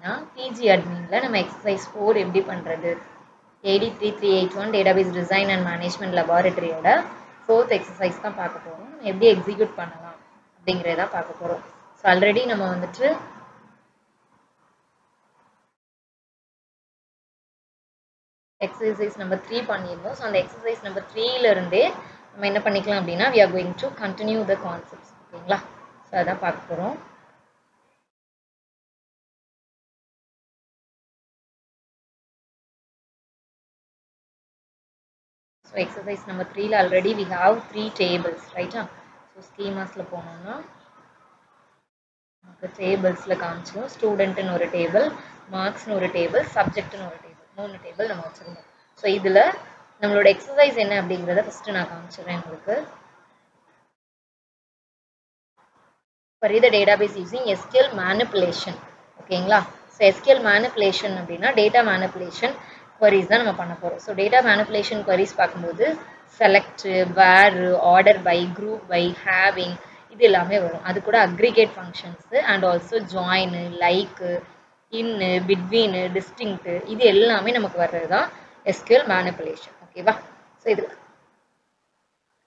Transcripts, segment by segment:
அப்படின்னா பிஜி அட்மின்ல நம்ம எக்ஸசைஸ் 4 எப்படி பண்ணுறது 83381 டேட்டாபேஸ் டிசைன் அண்ட் மேனேஜ்மெண்ட் லெபார்டரியோட 4th எக்ஸசைஸ் தான் பார்க்க போகிறோம். நம்ம எப்படி எக்ஸிக்யூட் பண்ணலாம் அப்படிங்கிறத பார்க்க போகிறோம். ஸோ ஆல்ரெடி நம்ம வந்துட்டு எக்ஸசைஸ் நம்பர் 3 பண்ணியிருந்தோம். ஸோ அந்த எக்ஸசைஸ் நம்பர் 3ல இருந்தே நம்ம என்ன பண்ணிக்கலாம் அப்படின்னா we are going to continue the concepts. ஓகேங்களா? ஸோ அதான் பார்க்க போகிறோம். ஸோ எக்ஸசைஸ் நம்பர் 3ல ஆல்ரெடி we have 3 tables, ரைட்டா? ஸோ ஸ்கீமாஸில் போனோம்னா நமக்கு டேபிள்ஸில் காமிச்சிடும். ஸ்டூடெண்ட்டுன்னு ஒரு டேபிள், மார்க்ஸ்னு ஒரு டேபிள், சப்ஜெக்ட்னு ஒரு டேபிள், 3 டேபிள் நம்ம வச்சுருந்தோம். ஸோ இதில் நம்மளோட எக்ஸசைஸ் என்ன அப்படிங்கிறத ஃபஸ்ட்டு நான் காமிச்சிடுறேன் உங்களுக்கு. query the database using SQL manipulation. ஓகேங்களா? ஸோ SQL manipulation அப்படின்னா டேட்டா மேனிப்புலேஷன் queries தான் நம்ம பண்ண போகிறோம். ஸோ டேட்டா மேனிப்புலேஷன் queries பார்க்கும்போது select, where, order by, group by, having இது எல்லாமே வரும். அது கூட aggregate functions and also join, like, in, between, distinct இது எல்லாமே நமக்கு வர்றது தான் SQL manipulation. ஓகேவா? ஸோ இது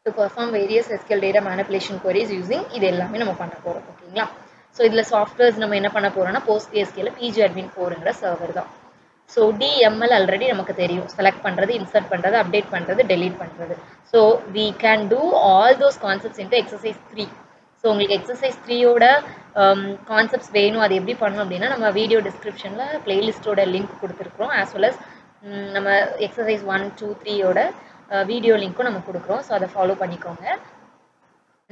to perform various SQL data manipulation queries using இது எல்லாமே நம்ம பண்ண போகிறோம். ஓகேங்களா? ஸோ இதில் சாஃப்ட்வேர்ஸ் நம்ம என்ன பண்ண போகிறோம்னா PostgreSQL PGAdmin 4ங்கிற சர்வர் தான். ஸோ DML ஆல்ரெடி நமக்கு தெரியும். செலக்ட் பண்ணுறது, இன்சர்ட் பண்ணுறது, அப்டேட் பண்ணுறது, டெலீட் பண்ணுறது. So we can do all those concepts into exercise 3. So உங்களுக்கு எக்ஸசைஸ் 3யோட கான்செப்ட்ஸ் வேணும், அது எப்படி பண்ணணும் அப்படின்னா நம்ம வீடியோ டிஸ்கிரிப்ஷனில் பிளேலிஸ்ட்டோட லிங்க் கொடுத்துருக்குறோம். ஆஸ் வெல் அஸ் நம்ம எக்ஸசைஸ் 1, 2, 3யோட வீடியோ லிங்க்கும் நம்ம கொடுக்குறோம். ஸோ அதை ஃபாலோ பண்ணிக்கோங்க.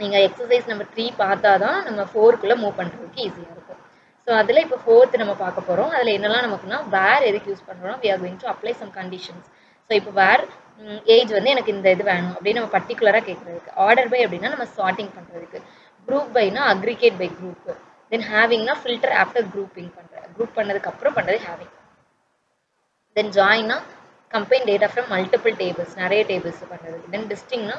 நீங்கள் எக்ஸசைஸ் நம்பர் 3 பார்த்தா தான் நம்ம 4க்குள்ளே மூவ் பண்ணுறதுக்கு ஈஸியாக இருக்கும். ஸோ அதில் இப்போ 4th நம்ம பார்க்க போகிறோம். அதில் என்னெல்லாம் நமக்குன்னா வேர் எதுக்கு யூஸ் பண்ணுறோம், we are going to apply some conditions. So இப்போ வேர் ஏஜ் வந்து எனக்கு இந்த இது வேணும் அப்படின்னு நம்ம பர்டிகுலராக கேட்குறதுக்கு, ஆர்டர் பை அப்படின்னா நம்ம சார்ட்டிங் பண்ணுறதுக்கு, குரூப் பைனா அக்ரிகேட் பை குரூப், தென் ஹேவிங்னா ஃபில்டர் ஆஃப்டர் குரூப்பிங் பண்ணுறேன், குரூப் பண்ணதுக்கு அப்புறம் பண்ணுறது ஹேவிங், தென் ஜாயின்னா combine data from multiple tables, நிறைய டேபிள்ஸ் பண்ணுறது, then டிஸ்டிங்னா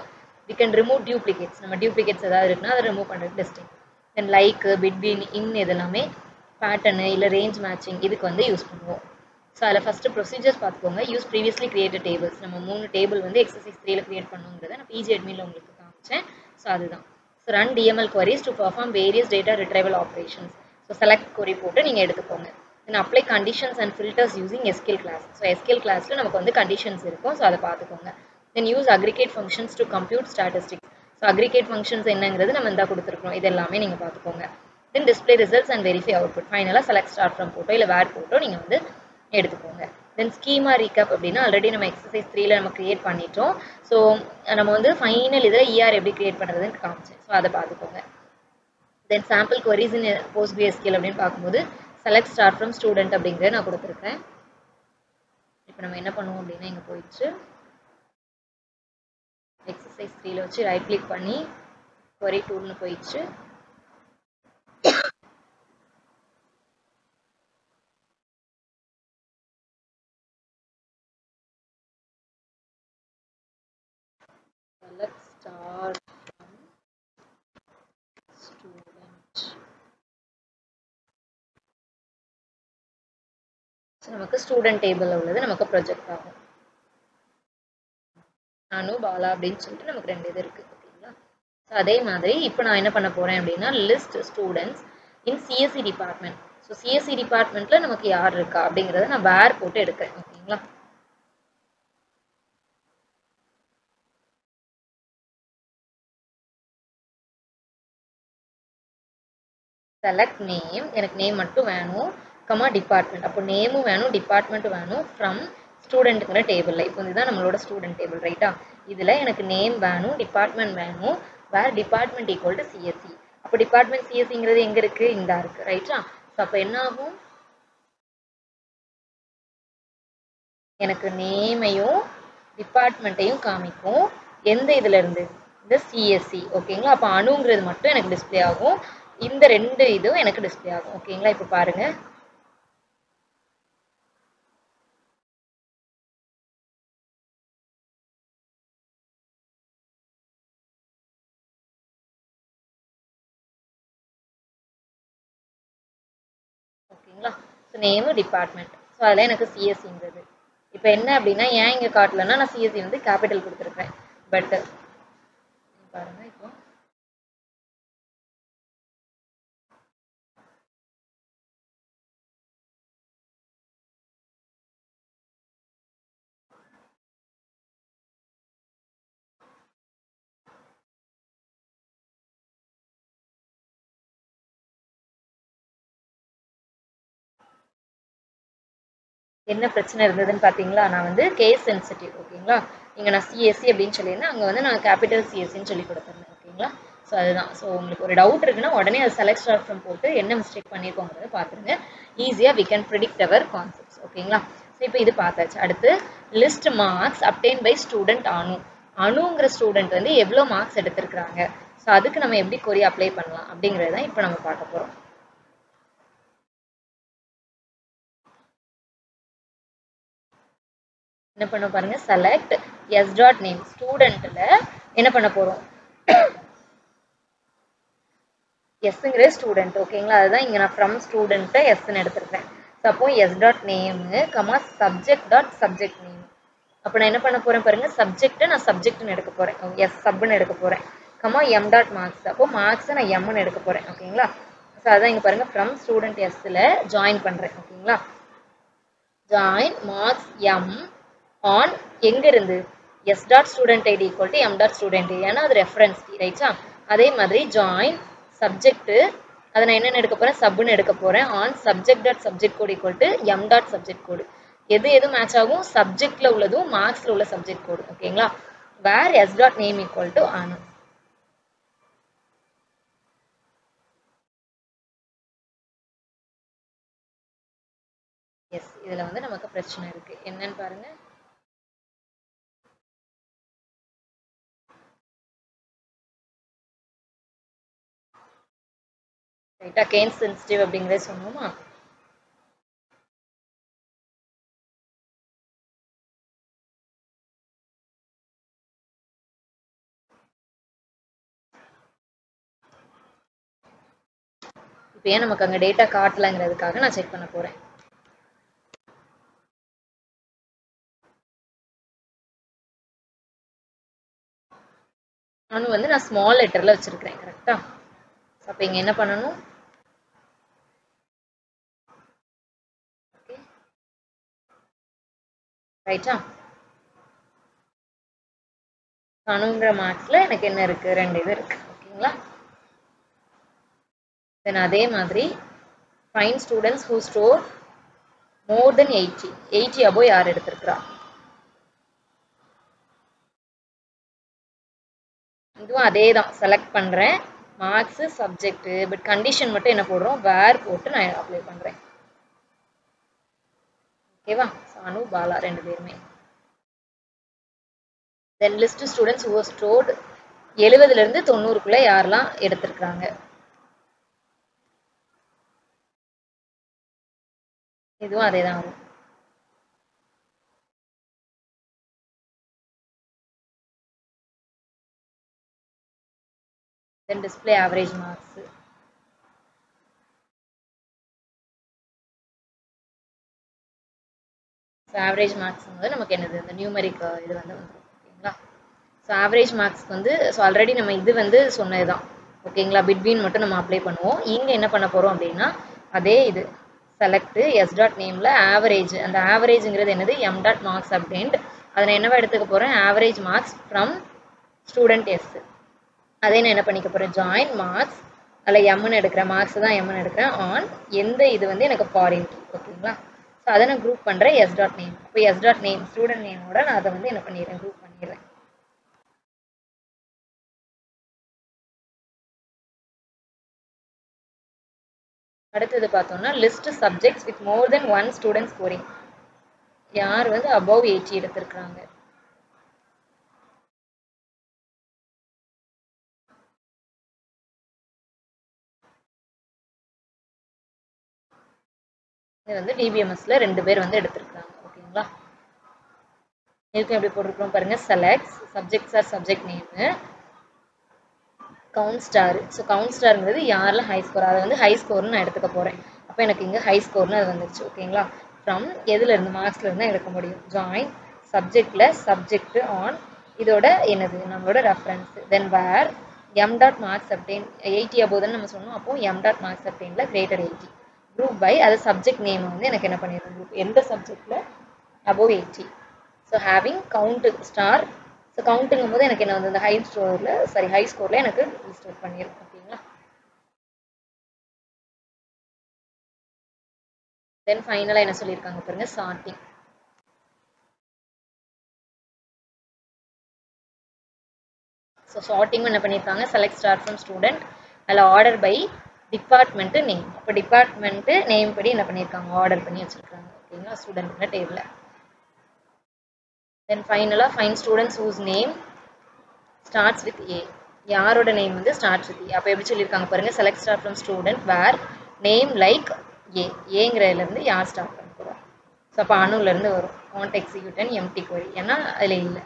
we can remove duplicates, நம்ம duplicates ஏதாவது இருக்குன்னா அதை ரிமூவ் பண்ணுறது டிஸ்டிங், தென் லைக், பிட்வீன், இன் இதெல்லாமே பேட்டர்னு இல்லை ரேஞ்ச் மேட்சிங் இதுக்கு வந்து யூஸ் பண்ணுவோம். ஸோ அதில் ஃபஸ்ட்டு ப்ரொசீஜர்ஸ் பார்த்துக்கோங்க. யூஸ் ப்ரீவியஸ்லி கிரியேட்டட் டேபிள்ஸ், நம்ம 3 டேபிள் வந்து எக்ஸசைஸ் 3ல கிரியேட் பண்ணுங்கிறத நான் PGAdminல உங்களுக்கு காமிச்சேன். ஸோ அதுதான். So run DML queries to perform various data retrieval operations. So select query போட்டு நீங்கள் எடுத்துக்கோங்க. then apply conditions and filters using SQL class. So SQL classல நமக்கு வந்து conditions இருக்கும். ஸோ அதை பார்த்துக்கோங்க. then use aggregate functions to compute statistics. So aggregate functions என்னங்கிறது நம்ம இந்த கொடுத்துருக்கோம். இது எல்லாமே நீங்கள் பார்த்துக்கோங்க. then display results and verify output. ஃபைனலாக select start from போட்டோ இல்லை வேர் போட்டோ நீங்கள் வந்து எடுத்துக்கோங்க. தென் ஸ்கீமா ரீகேப் அப்படின்னா ஆல்ரெடி நம்ம எக்ஸசைஸ் 3ல நம்ம கிரியேட் பண்ணிட்டோம். ஸோ நம்ம வந்து ஃபைனல் இதில் ER எப்படி கிரியேட் பண்ணுறதுன்னு காமிச்சேன். ஸோ அதை பார்த்துக்கோங்க. தென் சாம்பிள் queries in PostgreSQL அப்படின்னு பார்க்கும்போது select start from student அப்படிங்கிறத நான் கொடுத்துருக்கேன். இப்போ நம்ம என்ன பண்ணுவோம் அப்படின்னா இங்கே போயிடுச்சு எக்ஸசைஸ் 3ல வச்சு ரைட் கிளிக் பண்ணி query toolனு போயிடுச்சு. select start from student. So நமக்கு ஸ்டூடெண்ட் டேபிளில் உள்ளது நமக்கு ப்ரொஜெக்ட் ஆகும். நானு பாலா அப்படின்னு சொல்லிட்டு நமக்கு 2 இது இருக்குது. ஓகேங்களா? ஸோ அதே மாதிரி இப்போ நான் என்ன பண்ண போகிறேன் அப்படின்னா லிஸ்ட் ஸ்டூடெண்ட்ஸ் இன் CSE டிபார்ட்மெண்ட். ஸோ CSE டிபார்ட்மெண்ட்டில் நமக்கு யார் இருக்கா அப்படிங்கிறத நான் வேர் போட்டு எடுக்கிறேன். ஓகேங்களா? செலக்ட் நேம், எனக்கு நேம் மட்டும் வேணும், கமா டிபார்ட்மெண்ட், அப்போ நேமும் வேணும் டிபார்ட்மெண்ட்டும் வேணும் ஃப்ரம் ஸ்டூடெண்ட்டுங்கிற டேபிளில். இப்போ இதுதான் நம்மளோட ஸ்டூடெண்ட் டேபிள், ரைட்டா? இதில் எனக்கு நேம் வேணும், டிபார்ட்மெண்ட் வேணும், வேர் டிபார்ட்மெண்ட் ஈக்குவல் டு CSE. அப்போ டிபார்ட்மெண்ட் CSEங்கிறது எங்கே இருக்குது, இங்கே இருக்குது, ரைட்டா? ஸோ அப்போ என்ன ஆகும், எனக்கு நேமையும் டிபார்ட்மெண்ட்டையும் காமிக்கும். எந்த இதில் இருந்து, இந்த CSE. ஓகேங்களா? அப்போ அணுங்கிறது மட்டும் எனக்கு டிஸ்பிளே ஆகும், இந்த 2 இதுவும் எனக்கு டிஸ்பிளே ஆகும். ஓகேங்களா? இப்போ பாருங்க, ஓகேங்களா? Name department. ஸோ அதில் எனக்கு சிஎஸ்சிங்கிறது. இப்போ என்ன அப்படின்னா ஏன் இங்கே காட்டலன்னா நான் சிஎஸ்சி வந்து கேபிட்டல் கொடுத்துருப்பேன். பட் பாருங்க இப்போ என்ன பிரச்சனை இருந்ததுன்னு பார்த்தீங்களா? நான் வந்து கேஸ் சென்சிட்டிவ் ஓகேங்களா. இங்கே நான் சிஎஸ்சி அப்படின்னு சொல்லியிருந்தேன், அங்கே வந்து நான் கேபிட்டல் சிஎஸ்சின்னு சொல்லி கொடுத்துருந்தேன் ஓகேங்களா. ஸோ அதுதான். ஸோ உங்களுக்கு ஒரு டவுட் இருக்குன்னா உடனே அது செலக்ட் ஸ்டார் ஃப்ரம் போட்டு என்ன மிஸ்டேக் பண்ணியிருக்கோங்கிறத பார்த்துருங்க. ஈஸியாக we can predict our concepts ஓகேங்களா. ஸோ இப்போ இது பார்த்தாச்சு. அடுத்து list marks obtained by student Anu. அனுங்கிற ஸ்டூடெண்ட் வந்து எவ்வளோ மார்க்ஸ் எடுத்திருக்கிறாங்க, ஸோ அதுக்கு நம்ம எப்படி கொரி அப்ளை பண்ணலாம் அப்படிங்கிறது தான் இப்போ நம்ம பார்க்க போகிறோம். என்ன பண்ண பாருங்க, செலக்ட் எஸ் டாட் நேம். ஸ்டூடெண்ட்ல என்ன பண்ண போறோம், எஸ்ங்கிற ஸ்டூடெண்ட் ஓகேங்களா. அதுதான் இங்க நான் ஃப்ரம் ஸ்டூடெண்ட்டை எஸ்ன்னு எடுத்திருக்கேன். அப்போ S dot name comma subject dot subject name. அப்போ நான் என்ன பண்ண போறேன் பாருங்க, சப்ஜெக்ட்டை நான் சப்ஜெக்ட்னு எடுக்க போறேன், எஸ் சப்னு எடுக்க போறேன். Comma M dot marks. அப்போ மார்க்ஸை நான் எம்னு எடுக்க போறேன் ஓகேங்களா. ஸோ அதான் இங்க பாருங்க ஃப்ரம் ஸ்டூடெண்ட் எஸ்ல ஜாயின் பண்றேன் ஓகேங்களா. ஜாயின் மார்க்ஸ் எம் ஆன் எங்க இருந்து, S dot student ID equal to M dot student ID, ஏன்னா அது ரெஃபரன்ஸ் கீ ரைட்டா. அதே மாதிரி ஜாயின் சப்ஜெக்ட், அதை நான் என்னென்ன எடுக்க போறேன், சப்னு எடுக்க போறேன். On subject dot subject code equal to M dot subject code. எது மேட்ச் ஆகும், சப்ஜெக்ட்ல உள்ளதும் மார்க்ஸ்ல உள்ள சப்ஜெக்ட் கோடு ஓகேங்களா. Where s dot name equal to Anu. Yes, இதுல வந்து நமக்கு பிரச்சனை இருக்கு, என்னன்னு பாருங்க. ரைட்டா, கேஸ் சென்சிட்டிவ் அப்படிங்கறத சொன்னோமா. இப்போ ஏன் நமக்கு அங்கே டேட்டா காட்டலைங்கிறதுக்காக நான் செக் பண்ண போறேன். அனு வந்து நான் ஸ்மால் லெட்டர்ல வச்சிருக்கிறேன் கரெக்டா. அப்போ இங்க என்ன பண்ணணும், ரைட்டா. அனுங்கிற மார்க்ஸ்ல எனக்கு என்ன இருக்கு, 2 இது இருக்கு ஓகேங்களா. தென் அதே மாதிரி fine students who store more then 80 above யார் எடுத்திருக்கிறா. இதுவும் அதே தான், செலக்ட் பண்றேன் மார்க்ஸ் சப்ஜெக்ட், பட் கண்டிஷன் மட்டும் என்ன போடுறோம், வேர் போட்டு நான் அப்ளை பண்றேன் ஓகேவா. அனு பாலா 2 பேருமே. Then list students who scored 70ல இருந்து 90க்குள்ள யாரெல்லாம் எடுத்திருக்காங்க. இதுவும் அதே தான் வரும். Then display average marks. So average marks வந்து நமக்கு என்னது, இந்த நியூமரிக் இது வந்து வந்துடும் ஓகேங்களா. ஸோ ஆவரேஜ் மார்க்ஸ்க்கு வந்து ஸோ ஆல்ரெடி நம்ம இது வந்து சொன்னது தான் ஓகேங்களா. பிட்வீன் மட்டும் நம்ம அப்ளை பண்ணுவோம். இங்கே என்ன பண்ண போகிறோம் அப்படின்னா அதே இது செலக்ட் எஸ் டாட் நேமில் ஆவரேஜ், அந்த ஆவரேஜுங்கிறது என்னது, எம் டாட் மார்க்ஸ் அப்படின்ட்டு அதை நான் என்னவா எடுத்துக்க போகிறேன், average marks from student S. அதே நான் என்ன பண்ணிக்க போகிறேன், ஜாயின் மார்க்ஸ், அதில் எம்னு எடுக்கிறேன், மார்க்ஸ் தான் எம்னு எடுக்கிறேன். ஆன் எந்த இது வந்து எனக்கு ஃபாரின் கீ ஓகேங்களா. ஸோ அதை நான் குரூப் பண்ணுறேன் எஸ் டாட் நேம். இப்போ எஸ் டாட் நேம் ஸ்டூடெண்ட் நேமோட நான் அதை வந்து என்ன பண்ணிடுறேன், குரூப் பண்ணிடுறேன். அடுத்தது பார்த்தோம்னா list subjects with more then 1 student scoring. யார் வந்து அபவ் 80 எடுத்திருக்கிறாங்க. இது வந்து டிபிஎம்எஸ்ல 2 பேர் வந்து எடுத்திருக்காங்க ஓகேங்களா. இதுக்கு எப்படி போட்டிருக்கிறோம் பாருங்க, select subjects are subject name count star. So count ஸ்டார்ங்கிறது யாரில் ஹை ஸ்கோர், அதை வந்து ஹை ஸ்கோர்னு நான் எடுத்துக்க போகிறேன். அப்போ எனக்கு இங்கே ஹை ஸ்கோர்னு அது வந்துருச்சு ஓகேங்களா. ஃப்ரம் எதுலேருந்து மார்க்ஸ்லேருந்து எடுக்க முடியும். ஜாயின் சப்ஜெக்டில் சப்ஜெக்ட் ஆன் இதோட என்னது நம்மளோட reference. Then where m dot marks obtain 80 above தான் நம்ம சொன்னோம். அப்போ எம் டாட் மார்க்ஸ் அப்டெயினில் கிரேட்டர் 80. குரூப் பை அது சப்ஜெக்ட் நேம் வந்து எனக்கு என்ன பண்ணிடுறோம் குரூப் எந்த சப்ஜெக்டில் above 80. So having count star. So கவுண்ட்டுங்கும் போது எனக்கு என்ன வந்து இந்த ஹை ஸ்கோரில் எனக்கு லிஸ்ட் அவுட் பண்ணியிருக்கோம் ஓகேங்களா. தென் ஃபைனலாக என்ன சொல்லியிருக்காங்க பாருங்க சார்ட்டிங். ஸோ ஷார்ட்டிங் என்ன பண்ணியிருக்காங்க செலக்ட் ஸ்டார் ஃப்ரம் ஸ்டூடெண்ட் அதில் ஆர்டர் பை டிபார்ட்மெண்ட்டு நேம். இப்போ டிபார்ட்மெண்ட்டு நேம் படி என்ன பண்ணியிருக்காங்க ஆர்டர் பண்ணி வச்சுருக்காங்க ஓகேங்களா ஸ்டூடெண்ட்ல டேபிளில். தென் ஃபைனலாக find students whose name starts with A. யாரோட நேம் வந்து ஸ்டார்ட்ஸ் வித் ஏ. அப்போ எப்படி சொல்லியிருக்காங்க பாருங்கள் select star from student where name like A. ஏங்கிறதுலேருந்து யார் ஸ்டார்ட் பண்ண போகிறோம். ஸோ அப்போ அணுலேருந்து வரும் want execute and empty query ஏன்னா அதில் இல்லை.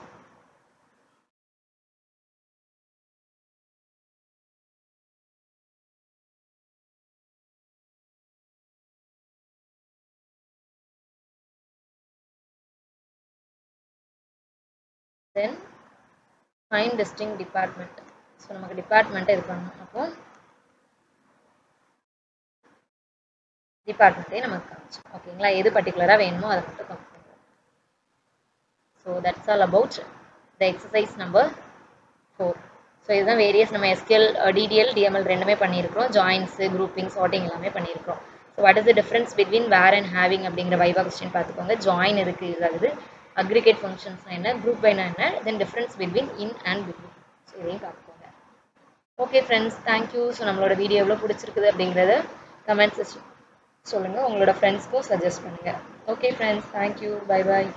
Then find distinct department. So நமக்கு டிபார்ட்மெண்ட்டை இது பண்ணணும். அப்போ டிபார்ட்மெண்ட்டே நமக்கு காமிச்சோம் ஓகேங்களா. எது பர்டிகுலராக வேணுமோ அதை மட்டும் காமிச்சு. So that's all about the exercise number 4. So இதுதான் வேரியஸ் நம்ம எஸ்கியூஎல் டிடிஎல் டிஎம்எல் ரெண்டுமே பண்ணியிருக்கிறோம். ஜாயின்ஸு குரூப்பிங் சார்ட்டிங் எல்லாமே பண்ணியிருக்கிறோம். So what is the difference between where and having அப்படிங்கிற வைவா கொஸ்டின் பார்த்துக்கோங்க. ஜாயின் இருக்குது யூஸ் ஆகுது. அக்ரிகேட் ஃபங்க்ஷன்ஸ்னா என்ன, குரூப் பைனா என்ன, then difference between in and between. So இதையும் பார்த்துக்கோங்க. Okay friends thank you. ஸோ நம்மளோட வீடியோ எவ்வளோ பிடிச்சிருக்குது அப்படிங்கிறத கமெண்ட்ஸ் சொல்லுங்கள். உங்களோட ஃப்ரெண்ட்ஸ்க்கும் சஜஸ்ட் பண்ணுங்கள். Okay friends thank you. Bye bye.